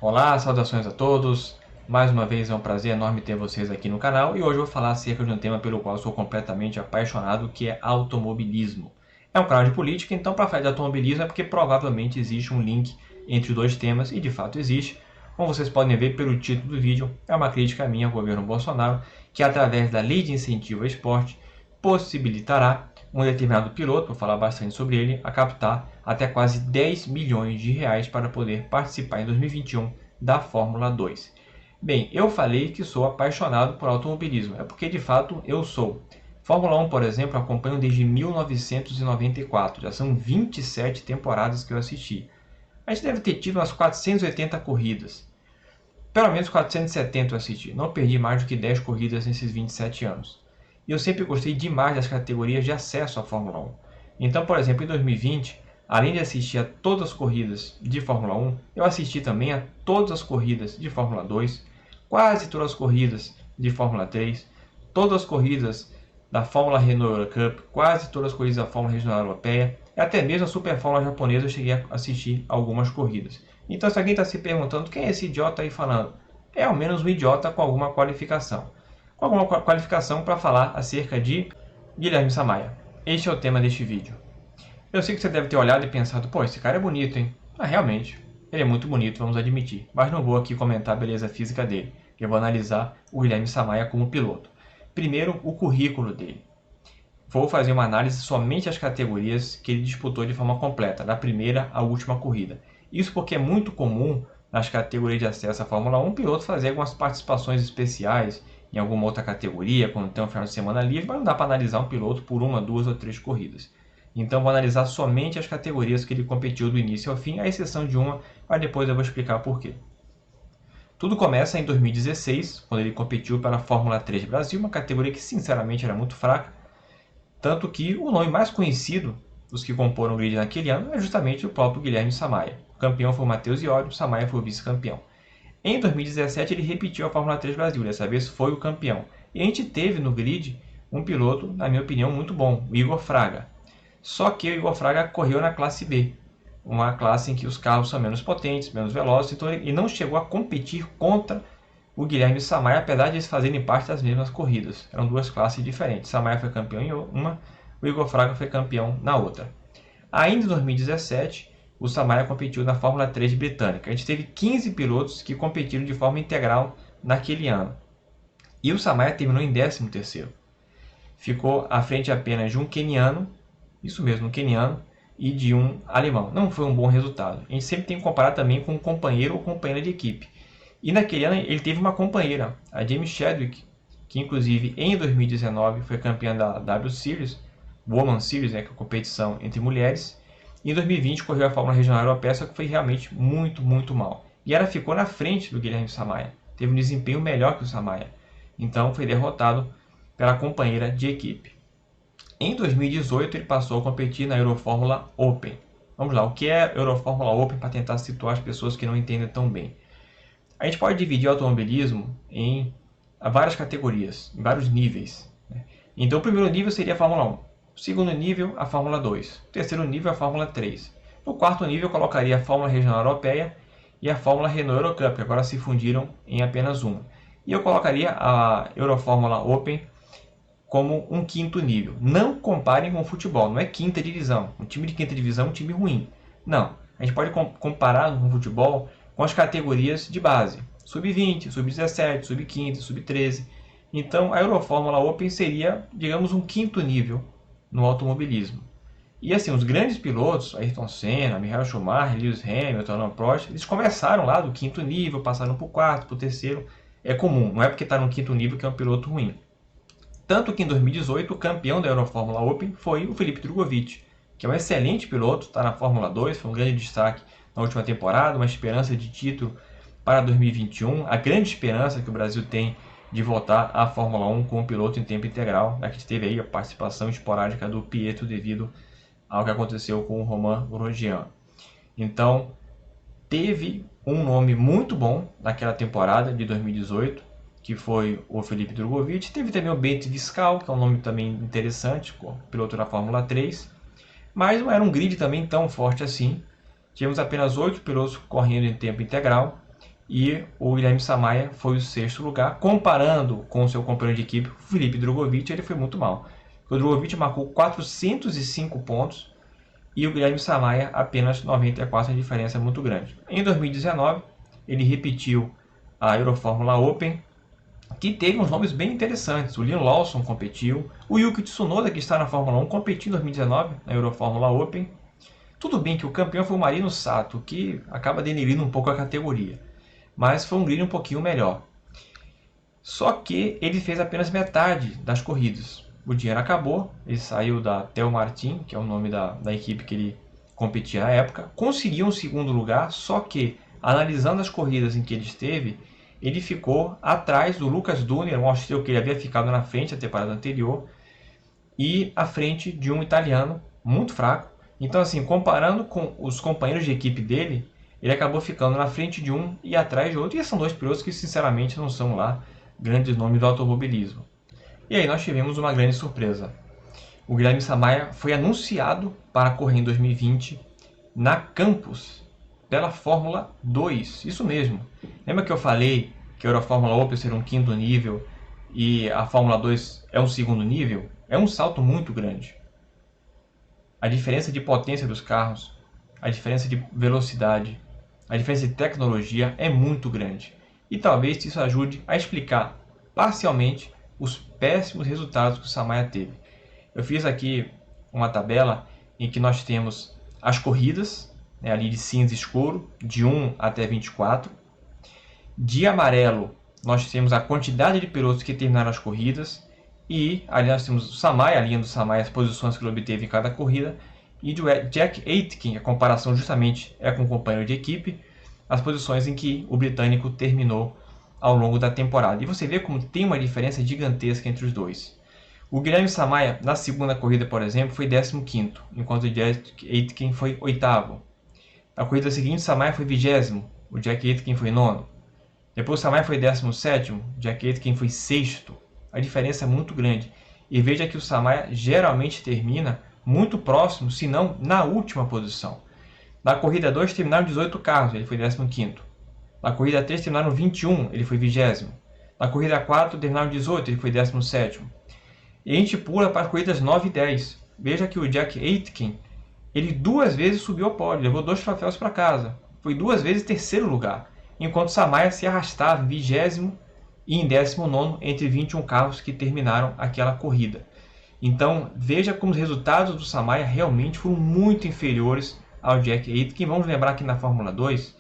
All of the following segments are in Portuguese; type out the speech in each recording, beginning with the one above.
Olá, saudações a todos. Mais uma vez é um prazer enorme ter vocês aqui no canal e hoje eu vou falar acerca de um tema pelo qual sou completamente apaixonado, que é automobilismo. É um canal de política, então para falar de automobilismo é porque provavelmente existe um link entre os dois temas e de fato existe. Como vocês podem ver pelo título do vídeo, é uma crítica minha ao governo Bolsonaro, que através da lei de incentivo ao esporte possibilitará um determinado piloto, vou falar bastante sobre ele, a captar até quase 10 milhões de reais para poder participar em 2021 da Fórmula 2. Bem, eu falei que sou apaixonado por automobilismo, é porque de fato eu sou. Fórmula 1, por exemplo, acompanho desde 1994, já são 27 temporadas que eu assisti. A gente deve ter tido umas 480 corridas. Pelo menos 470 eu assisti, não perdi mais do que 10 corridas nesses 27 anos. E eu sempre gostei demais das categorias de acesso à Fórmula 1. Então, por exemplo, em 2020, além de assistir a todas as corridas de Fórmula 1, eu assisti também a todas as corridas de Fórmula 2, quase todas as corridas de Fórmula 3, todas as corridas da Fórmula Renault Eurocup, quase todas as corridas da Fórmula Regional Europeia, e até mesmo a Super Fórmula japonesa eu cheguei a assistir algumas corridas. Então, se alguém está se perguntando quem é esse idiota aí falando, é ao menos um idiota com alguma qualificação. Com alguma qualificação para falar acerca de Guilherme Samaia. Este é o tema deste vídeo. Eu sei que você deve ter olhado e pensado, pô, esse cara é bonito, hein? Ah, realmente, ele é muito bonito, vamos admitir. Mas não vou aqui comentar a beleza física dele. Eu vou analisar o Guilherme Samaia como piloto. Primeiro, o currículo dele. Vou fazer uma análise somente às categorias que ele disputou de forma completa, da primeira à última corrida. Isso porque é muito comum nas categorias de acesso à Fórmula 1 o piloto fazer algumas participações especiais em alguma outra categoria, quando tem um final de semana livre, mas não dá para analisar um piloto por uma, duas ou três corridas. Então vou analisar somente as categorias que ele competiu do início ao fim, à exceção de uma, mas depois eu vou explicar por quê. Tudo começa em 2016, quando ele competiu pela Fórmula 3 Brasil, uma categoria que sinceramente era muito fraca, tanto que o nome mais conhecido dos que comporam o grid naquele ano é justamente o próprio Guilherme Samaia. O campeão foi o Matheus Iório, Samaia foi o vice-campeão. Em 2017 ele repetiu a Fórmula 3 Brasil, dessa vez foi o campeão. E a gente teve no grid um piloto, na minha opinião, muito bom, o Igor Fraga. Só que o Igor Fraga correu na classe B, uma classe em que os carros são menos potentes, menos velozes, então ele não chegou a competir contra o Guilherme Samaia, apesar de eles fazerem parte das mesmas corridas. Eram duas classes diferentes. Samaia foi campeão em uma, o Igor Fraga foi campeão na outra. Ainda em 2017, o Samaia competiu na Fórmula 3 britânica. A gente teve 15 pilotos que competiram de forma integral naquele ano. E o Samaia terminou em 13º. Ficou à frente apenas de um queniano, isso mesmo, um queniano, e de um alemão. Não foi um bom resultado. A gente sempre tem que comparar também com um companheiro ou companheira de equipe. E naquele ano ele teve uma companheira, a Jamie Chadwick, que inclusive em 2019 foi campeã da W Series, Woman Series, que é a competição entre mulheres. E em 2020 correu a Fórmula Regional Europeia, só que foi realmente muito, muito mal. E ela ficou na frente do Guilherme Samaia. Teve um desempenho melhor que o Samaia. Então foi derrotado pela companheira de equipe. Em 2018 ele passou a competir na Eurofórmula Open. Vamos lá, o que é Eurofórmula Open para tentar situar as pessoas que não entendem tão bem? A gente pode dividir o automobilismo em várias categorias, em vários níveis. Então o primeiro nível seria a Fórmula 1. O segundo nível, a Fórmula 2. O terceiro nível, a Fórmula 3. No quarto nível, eu colocaria a Fórmula Regional Europeia e a Fórmula Renault Eurocup, que agora se fundiram em apenas uma. E eu colocaria a Eurofórmula Open como um quinto nível. Não comparem com o futebol, não é quinta divisão. Um time de quinta divisão é um time ruim. Não, a gente pode comparar com o futebol com as categorias de base. Sub-20, Sub-17, Sub-15, Sub-13. Então a Eurofórmula Open seria, digamos, um quinto nível no automobilismo. E assim, os grandes pilotos, Ayrton Senna, Michael Schumacher, Lewis Hamilton, Alain Prost, eles começaram lá do quinto nível, passaram para o quarto, para o terceiro. É comum, não é porque está no quinto nível que é um piloto ruim. Tanto que em 2018 o campeão da Eurofórmula Open foi o Felipe Drugovich, que é um excelente piloto, está na Fórmula 2, foi um grande destaque na última temporada, uma esperança de título para 2021, a grande esperança que o Brasil tem de voltar à Fórmula 1 com um piloto em tempo integral. A gente teve aí a participação esporádica do Pietro devido ao que aconteceu com o Romain Grosjean. Então, teve um nome muito bom naquela temporada de 2018, que foi o Felipe Drugovich. Teve também o Bento Viscal, que é um nome também interessante, piloto da Fórmula 3. Mas não era um grid também tão forte assim. Tivemos apenas 8 pilotos correndo em tempo integral. e o Guilherme Samaia foi o sexto lugar. Comparando com o seu companheiro de equipe, o Filipe Drogovic, ele foi muito mal. O Drogovic marcou 405 pontos e o Guilherme Samaia apenas 94, a diferença é muito grande. Em 2019, ele repetiu a Eurofórmula Open, que teve uns nomes bem interessantes. O Liam Lawson competiu, o Yuki Tsunoda, que está na Fórmula 1, competiu em 2019 na Eurofórmula Open. Tudo bem que o campeão foi o Marino Sato, que acaba denegrindo um pouco a categoria, mas foi um grid um pouquinho melhor. Só que ele fez apenas metade das corridas. O dinheiro acabou, ele saiu da Theo Martin, que é o nome da equipe que ele competia na época, conseguiu um segundo lugar, só que, analisando as corridas em que ele esteve, ele ficou atrás do Lucas Dunner, um austríaco que ele havia ficado na frente da temporada anterior, e à frente de um italiano muito fraco. Então, assim, comparando com os companheiros de equipe dele, ele acabou ficando na frente de um e atrás de outro. E são dois pilotos que, sinceramente, não são lá grandes nomes do automobilismo. E aí nós tivemos uma grande surpresa. O Guilherme Samaia foi anunciado para correr em 2020 na Campus, pela Fórmula 2. Isso mesmo. Lembra que eu falei que a Fórmula Open seria um quinto nível e a Fórmula 2 é um segundo nível? É um salto muito grande. A diferença de potência dos carros, a diferença de velocidade, a diferença de tecnologia é muito grande. E talvez isso ajude a explicar parcialmente os péssimos resultados que o Samaia teve. Eu fiz aqui uma tabela em que nós temos as corridas, né, ali de cinza escuro, de 1 até 24. De amarelo, nós temos a quantidade de pilotos que terminaram as corridas. E ali nós temos o Samaia, a linha do Samaia, as posições que ele obteve em cada corrida. E do Jack Aitken, a comparação justamente é com o companheiro de equipe, as posições em que o britânico terminou ao longo da temporada. E você vê como tem uma diferença gigantesca entre os dois. O Guilherme Samaia, na segunda corrida, por exemplo, foi 15º, enquanto o Jack Aitken foi 8º. Na corrida seguinte, o Samaia foi 20º, o Jack Aitken foi 9º. Depois o Samaia foi 17º, o Jack Aitken foi 6º. A diferença é muito grande. E veja que o Samaia geralmente termina muito próximo, se não na última posição. Na corrida 2 terminaram 18 carros, ele foi 15º. Na corrida 3 terminaram 21, ele foi 20º. Na corrida 4 terminaram 18, ele foi 17º. E a gente pula para as corridas 9 e 10. Veja que o Jack Aitken, ele 2 vezes subiu ao pódio, levou 2 troféus para casa. Foi 2 vezes terceiro lugar, enquanto o Samaia se arrastava em 20º e em 19º entre 21 carros que terminaram aquela corrida. Então, veja como os resultados do Samaia realmente foram muito inferiores ao Jack Aitken. Vamos lembrar que na Fórmula 2,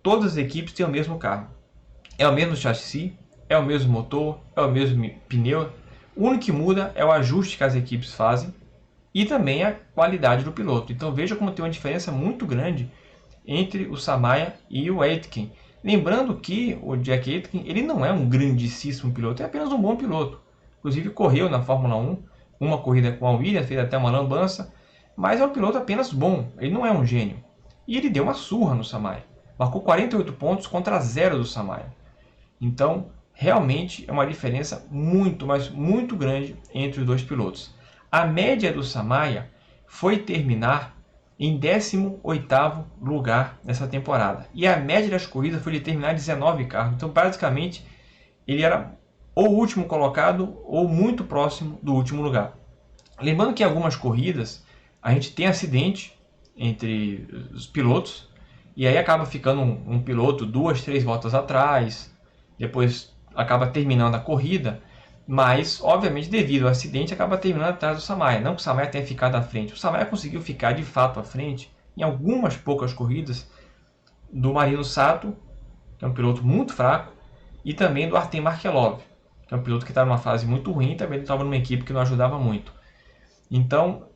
todas as equipes têm o mesmo carro. É o mesmo chassi, é o mesmo motor, é o mesmo pneu. O único que muda é o ajuste que as equipes fazem e também a qualidade do piloto. Então, veja como tem uma diferença muito grande entre o Samaia e o Aitken. Lembrando que o Jack Aitken ele não é um grandíssimo piloto, é apenas um bom piloto. Inclusive correu na Fórmula 1, uma corrida com a Williams, fez até uma lambança, mas é um piloto apenas bom, ele não é um gênio. E ele deu uma surra no Samaia, marcou 48 pontos contra 0 do Samaia. Então, realmente é uma diferença muito, mas muito grande entre os dois pilotos. A média do Samaia foi terminar em 18º lugar nessa temporada. E a média das corridas foi de terminar 19 carros. Então, basicamente, ele era ou o último colocado ou muito próximo do último lugar. Lembrando que em algumas corridas a gente tem acidente entre os pilotos e aí acaba ficando um piloto 2, 3 voltas atrás, depois acaba terminando a corrida, mas obviamente devido ao acidente acaba terminando atrás do Samaia. Não que o Samaia tenha ficado à frente, o Samaia conseguiu ficar de fato à frente em algumas poucas corridas do Marino Sato, que é um piloto muito fraco, e também do Artem Markelov, que é um piloto que está numa fase muito ruim, também estava numa equipe que não ajudava muito. Então,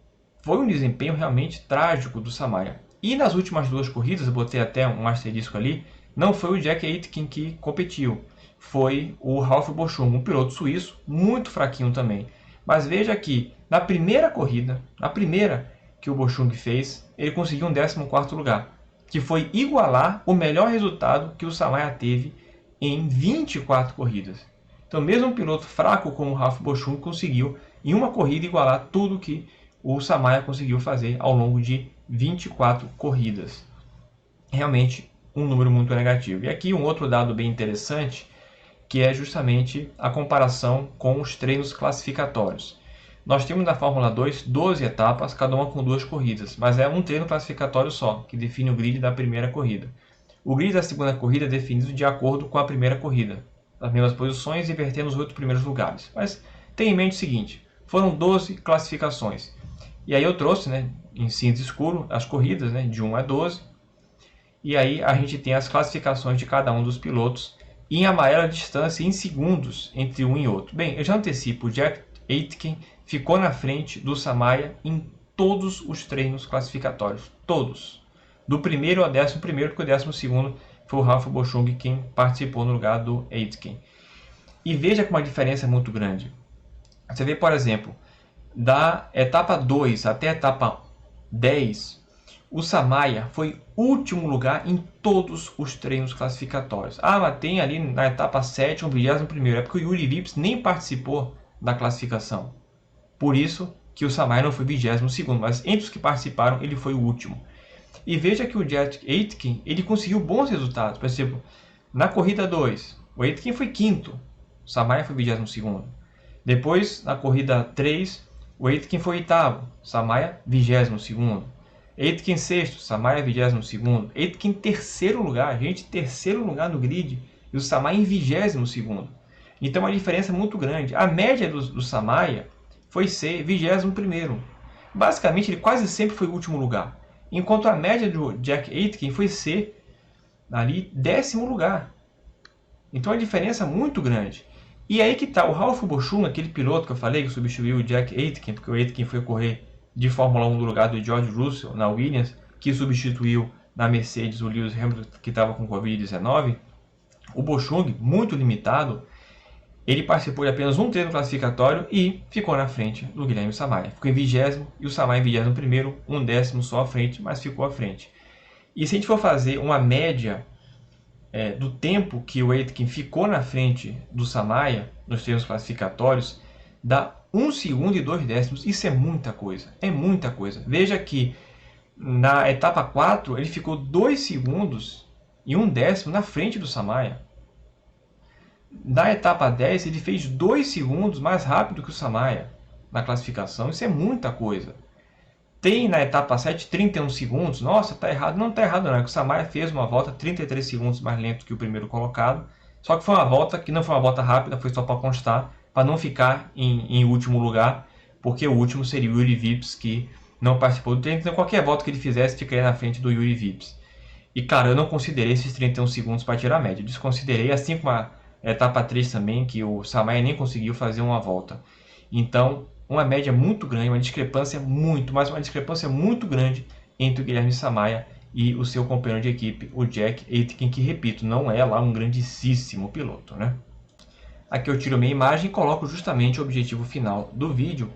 foi um desempenho realmente trágico do Samaia. E nas últimas 2 corridas, eu botei até um asterisco ali, não foi o Jack Aitken que competiu, foi o Ralf Boschung, um piloto suíço, muito fraquinho também. Mas veja que na primeira corrida, na primeira que o Boschung fez, ele conseguiu um 14º lugar, que foi igualar o melhor resultado que o Samaia teve em 24 corridas. Então, mesmo um piloto fraco como o Ralf Boschung conseguiu, em uma corrida, igualar tudo que o Samaia conseguiu fazer ao longo de 24 corridas. Realmente um número muito negativo. E aqui um outro dado bem interessante, que é justamente a comparação com os treinos classificatórios. Nós temos na Fórmula 2 12 etapas, cada uma com 2 corridas, mas é um treino classificatório só, que define o grid da primeira corrida. O grid da segunda corrida é definido de acordo com a primeira corrida, as mesmas posições, invertendo os 8 primeiros lugares. Mas tenha em mente o seguinte, foram 12 classificações. E aí eu trouxe, em cinza escuro, as corridas, de 1 a 12. E aí a gente tem as classificações de cada um dos pilotos, e em amarelo a distância em segundos entre um e outro. Bem, eu já antecipo, o Jack Aitken ficou na frente do Samaia em todos os treinos classificatórios, todos. Do primeiro ao 11º, porque o 12º foi o Ralf Boschung quem participou no lugar do Aitken. E veja como a diferença é muito grande. Você vê, por exemplo, da etapa 2 até a etapa 10, o Samaia foi último lugar em todos os treinos classificatórios. Ah, mas tem ali na etapa 7 um 21º, é porque o Juri Vips nem participou da classificação. Por isso que o Samaia não foi 22º, mas entre os que participaram ele foi o último. E veja que o Jack Aitken, ele conseguiu bons resultados. Por exemplo, na corrida 2, o Aitken foi 5º, o Samaia foi 22º. Depois, na corrida 3, o Aitken foi 8º, Samaia 22º. Aitken 6º, Samaia 22º. Aitken em 3º lugar, gente, 3º lugar no grid, e o Samaia em 22º. Então uma diferença muito grande. A média do Samaia foi ser 21º. Basicamente ele quase sempre foi o último lugar. Enquanto a média do Jack Aitken foi ser ali 10º lugar. Então a diferença é muito grande. E aí que está o Ralf Boschung, aquele piloto que eu falei que substituiu o Jack Aitken, porque o Aitken foi correr de Fórmula 1 no lugar do George Russell na Williams, que substituiu na Mercedes o Lewis Hamilton, que estava com Covid-19. O Boschung, muito limitado, ele participou de apenas um treino classificatório e ficou na frente do Guilherme Samaia. Ficou em 20º e o Samaia em 21º, um décimo só à frente, mas ficou à frente. E se a gente for fazer uma média do tempo que o Aitken ficou na frente do Samaia nos treinos classificatórios, dá 1 segundo e 2 décimos. Isso é muita coisa, é muita coisa. Veja que na etapa 4 ele ficou 2 segundos e 1 décimo na frente do Samaia. Na etapa 10 ele fez 2 segundos mais rápido que o Samaia na classificação. Isso é muita coisa. Tem na etapa 7 31 segundos. Nossa, tá errado. Não tá errado não, é que o Samaia fez uma volta 33 segundos mais lento que o primeiro colocado. Só que foi uma volta que não foi uma volta rápida, foi só para constar, para não ficar em último lugar, porque o último seria o Juri Vips, que não participou do treino. Então qualquer volta que ele fizesse ficaria na frente do Juri Vips. E cara, eu não considerei esses 31 segundos para tirar a média. Eu desconsiderei, assim como a etapa 3 também, que o Samaia nem conseguiu fazer uma volta. Então, uma média muito grande, uma discrepância muito grande entre o Guilherme Samaia e o seu companheiro de equipe, o Jack Aitken, que, repito, não é lá um grandíssimo piloto, Aqui eu tiro minha imagem e coloco justamente o objetivo final do vídeo,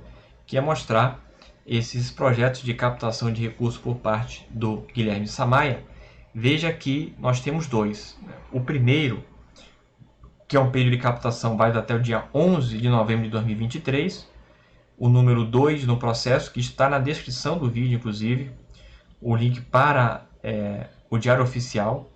que é mostrar esses projetos de captação de recursos por parte do Guilherme Samaia. Veja que nós temos dois. O primeiro, que é um período de captação válido até o dia 11 de novembro de 2023. O número 2 no processo, que está na descrição do vídeo, inclusive, o link para o Diário Oficial,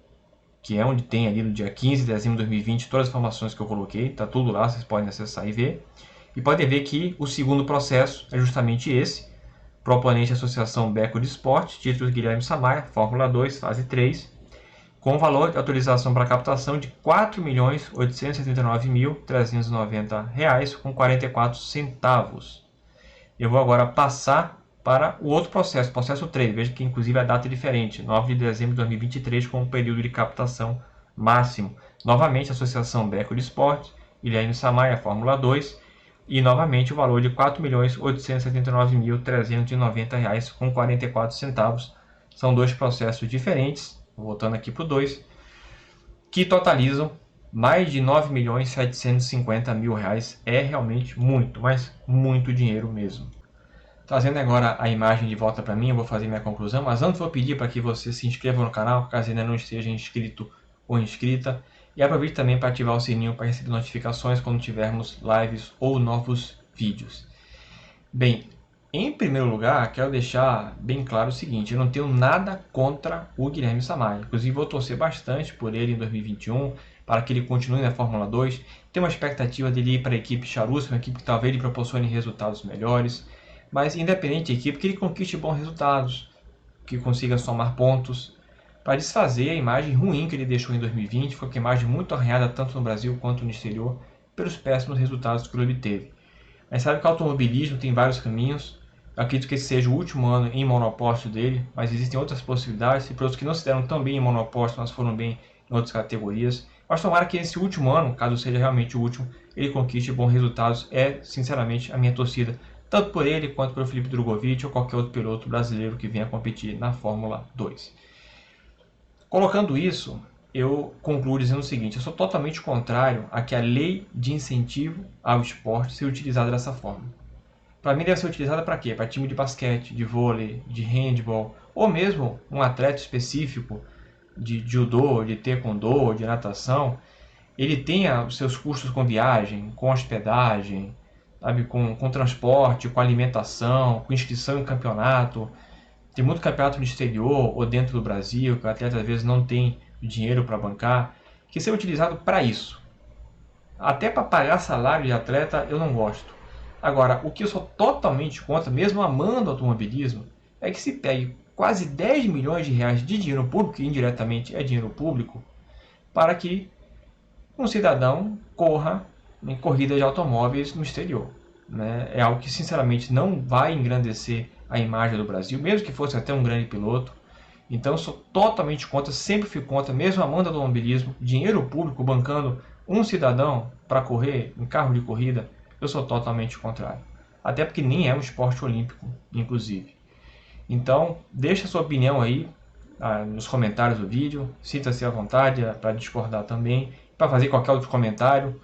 que é onde tem ali no dia 15 de dezembro de 2020 todas as informações que eu coloquei, está tudo lá, vocês podem acessar e ver. E podem ver que o segundo processo é justamente esse, proponente Associação Beco de Esporte, título Guilherme Samaia, Fórmula 2, fase 3, com valor de autorização para captação de R$ 4.879.390,44. Eu vou agora passar para o outro processo, processo 3. Veja que inclusive a data é diferente, 9 de dezembro de 2023, com o período de captação máximo. Novamente, Associação Beco de Esporte, Guilherme Samaia, Fórmula 2, e novamente o valor de R$ 4.879.390,44. São dois processos diferentes, voltando aqui para o 2, que totalizam mais de R$ 9.750.000. É realmente muito, mas muito dinheiro mesmo. Trazendo agora a imagem de volta para mim, eu vou fazer minha conclusão, mas antes vou pedir para que você se inscreva no canal, caso ainda não esteja inscrito ou inscrita, e aproveite também para ativar o sininho para receber notificações quando tivermos lives ou novos vídeos. Bem, Em primeiro lugar, quero deixar bem claro o seguinte: eu não tenho nada contra o Guilherme Samaia. Inclusive, vou torcer bastante por ele em 2021, para que ele continue na Fórmula 2. Tenho uma expectativa dele ir para a equipe Charus, uma equipe que talvez lhe proporcione resultados melhores. Mas, independente da equipe, que ele conquiste bons resultados, que consiga somar pontos, para desfazer a imagem ruim que ele deixou em 2020. Foi uma imagem muito arranhada tanto no Brasil quanto no exterior, pelos péssimos resultados que ele obteve. Mas sabe que o automobilismo tem vários caminhos. Eu acredito que esse seja o último ano em monoposto dele, mas existem outras possibilidades. Tem pilotos que não se deram tão bem em monoposto, mas foram bem em outras categorias. Mas tomara que esse último ano, caso seja realmente o último, ele conquiste bons resultados. É, sinceramente, a minha torcida, tanto por ele quanto pelo Felipe Drugovich ou qualquer outro piloto brasileiro que venha competir na Fórmula 2. Colocando isso, eu concluo dizendo o seguinte: eu sou totalmente contrário a que a lei de incentivo ao esporte seja utilizada dessa forma. Para mim deve ser utilizada para quê? Para time de basquete, de vôlei, de handball, ou mesmo um atleta específico de judô, de taekwondo, de natação, ele tenha os seus custos com viagem, com hospedagem, sabe, com transporte, com alimentação, com inscrição em campeonato. Tem muito campeonato no exterior ou dentro do Brasil, que o atleta às vezes não tem dinheiro para bancar, que seja utilizado para isso. Até para pagar salário de atleta eu não gosto. Agora, o que eu sou totalmente contra, mesmo amando o automobilismo, é que se pegue quase 10 milhões de reais de dinheiro público, que indiretamente é dinheiro público, para que um cidadão corra em corridas de automóveis no exterior. Né? É algo que, sinceramente, não vai engrandecer a imagem do Brasil, mesmo que fosse até um grande piloto. Então, eu sou totalmente contra, sempre fui contra, mesmo amando o automobilismo, dinheiro público bancando um cidadão para correr em carro de corrida, eu sou totalmente contrário. Até porque nem é um esporte olímpico, inclusive. Então, deixa a sua opinião aí nos comentários do vídeo. Sinta-se à vontade para discordar também, para fazer qualquer outro comentário.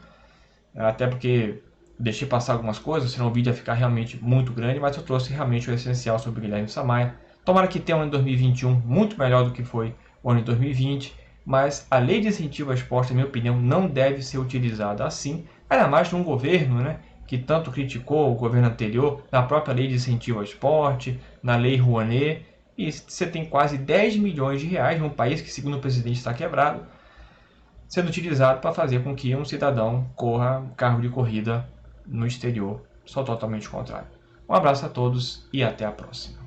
Até porque deixei passar algumas coisas, senão o vídeo ia ficar realmente muito grande, mas eu trouxe realmente o essencial sobre o Guilherme Samaia. Tomara que tenha um ano de 2021 muito melhor do que foi o ano de 2020, mas a lei de incentivo ao esporte, na minha opinião, não deve ser utilizada assim, ainda mais num governo, né, que tanto criticou o governo anterior, na própria lei de incentivo ao esporte, na lei Rouanet, e você tem quase 10 milhões de reais num país que, segundo o presidente, está quebrado, sendo utilizado para fazer com que um cidadão corra um carro de corrida no exterior. Sou totalmente contrário. Um abraço a todos e até a próxima.